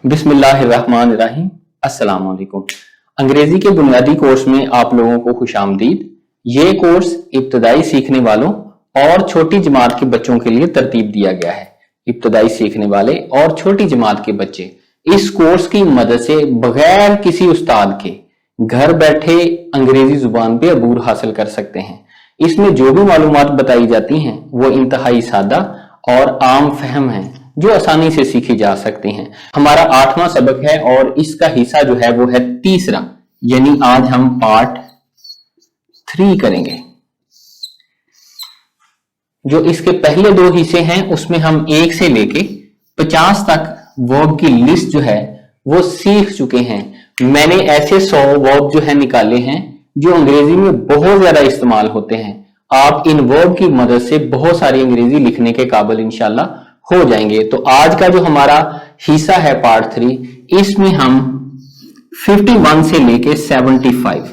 बिस्मिल्लाहिर्रहमानिर्रहीम। अस्सलाम वालेकुम। अंग्रेजी के बुनियादी कोर्स में आप लोगों को खुशामदीद। ये कोर्स इब्तदाई सीखने वालों और छोटी जमात के बच्चों के लिए तरतीब दिया गया है। इब्तदाई सीखने वाले और छोटी जमात के बच्चे इस कोर्स की मदद से बगैर किसी उस्ताद के घर बैठे अंग्रेजी जुबान पे अबूर हासिल कर सकते हैं। इसमें जो भी मालूमात बताई जाती हैं वो इंतहाई सादा और आम फहम है, जो आसानी से सीखी जा सकती हैं। हमारा 8वां सबक है और इसका हिस्सा जो है वो है तीसरा, यानी आज हम पार्ट 3 करेंगे। जो इसके पहले 2 हिस्से हैं उसमें हम 1 से लेके 50 तक वर्ब की लिस्ट जो है वो सीख चुके हैं। मैंने ऐसे 100 वर्ब जो है निकाले हैं जो अंग्रेजी में बहुत ज्यादा इस्तेमाल होते हैं। आप इन वर्ब की मदद से बहुत सारी अंग्रेजी लिखने के काबिल इंशाल्लाह हो जाएंगे। तो आज का जो हमारा हिस्सा है पार्ट 3, इसमें हम 51 से लेके 75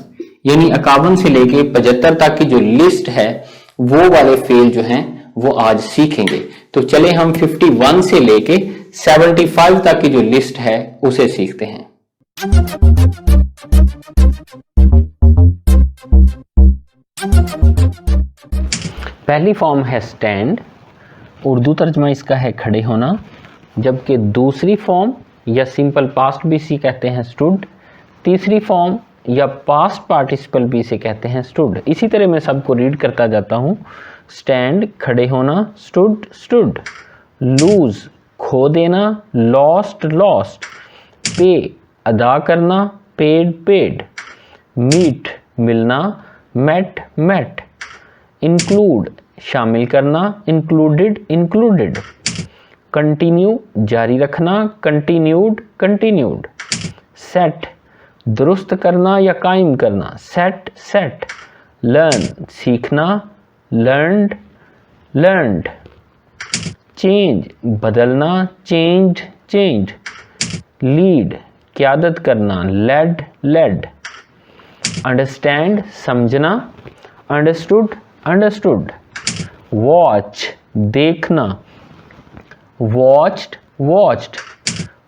यानी 51 से लेके 75 तक की जो लिस्ट है वो वाले फेल जो हैं वो आज सीखेंगे। तो चले हम 51 से लेके 75 तक की जो लिस्ट है उसे सीखते हैं। पहली फॉर्म है स्टैंड, उर्दू तर्जमा इसका है खड़े होना, जबकि दूसरी फॉर्म या सिंपल पास्ट भी इसे कहते हैं स्टूड, तीसरी फॉर्म या पास्ट पार्टिसिपल भी इसे कहते हैं स्टूड। इसी तरह मैं सबको रीड करता जाता हूँ। स्टैंड खड़े होना, स्टूड स्टूड, लूज खो देना, लॉस्ट लॉस्ट, पे अदा करना, पेड पेड, मीट मिलना, मेट मेट, इंक्लूड शामिल करना, इंक्लूडेड इंक्लूडेड, कंटिन्यू जारी रखना, कंटिन्यूड कंटिन्यूड, सेट दुरुस्त करना या कायम करना, सेट सेट, लर्न सीखना, लर्नड लर्नड, चेंज बदलना, चेंज चेंज, लीड क़यादत करना, लेड लेड, अंडरस्टैंड समझना, अंडरस्टूड अंडरस्टूड, वॉच देखना, वॉच्ड वॉच्ड,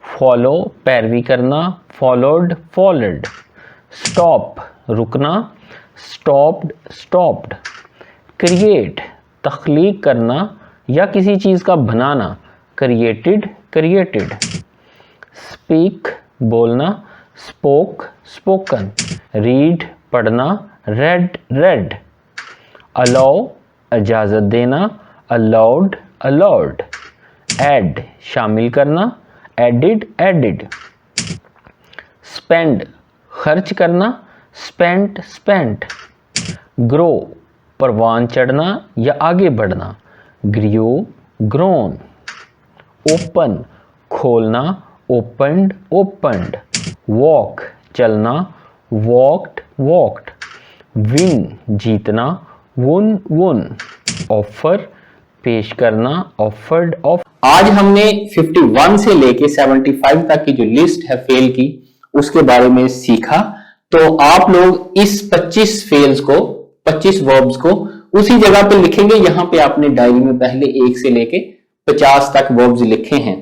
फॉलो पैरवी करना, फॉलोड फॉलोड, स्टॉप रुकना, स्टॉप्ड स्टॉप्ड, क्रिएट तख्लीक करना या किसी चीज़ का बनाना, क्रिएटेड क्रिएटेड, स्पीक बोलना, स्पोक स्पोकन, रीड पढ़ना, रेड रेड, अलाउ इजाज़त देना, अलाउड अलाउड, ऐड शामिल करना, एडिड एडिड, स्पेंड खर्च करना, स्पेंट स्पेंट, ग्रो परवान चढ़ना या आगे बढ़ना, ग्रियो ग्रोन, ओपन खोलना, ओपनड ओपनड, वॉक चलना, वॉक्ड वॉक्ड, विन जीतना, वुन वुन, ऑफर पेश करना, ऑफर्ड ऑफ। आज हमने 51 से लेके 75 तक की जो लिस्ट है फेल की उसके बारे में सीखा। तो आप लोग इस 25 फेल्स को, 25 वर्ब्स को उसी जगह पे लिखेंगे। यहां पे आपने डायरी में पहले 1 से लेके 50 तक वर्ब्स लिखे हैं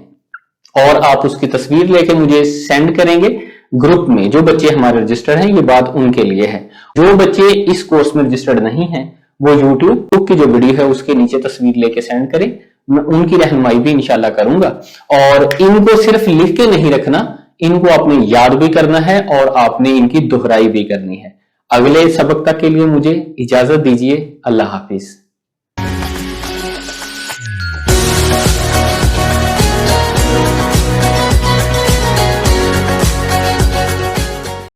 और आप उसकी तस्वीर लेके मुझे सेंड करेंगे ग्रुप में। जो बच्चे हमारे रजिस्टर्ड हैं, ये बात उनके लिए है। जो बच्चे इस कोर्स में रजिस्टर्ड नहीं है वो YouTube की जो वीडियो है उसके नीचे तस्वीर लेके सेंड करें, मैं उनकी रहनुमाई भी इंशाल्लाह करूंगा। और इनको सिर्फ लिख के नहीं रखना, इनको आपने याद भी करना है और आपने इनकी दोहराई भी करनी है। अगले सबक तक के लिए मुझे इजाजत दीजिए। अल्लाह हाफिज।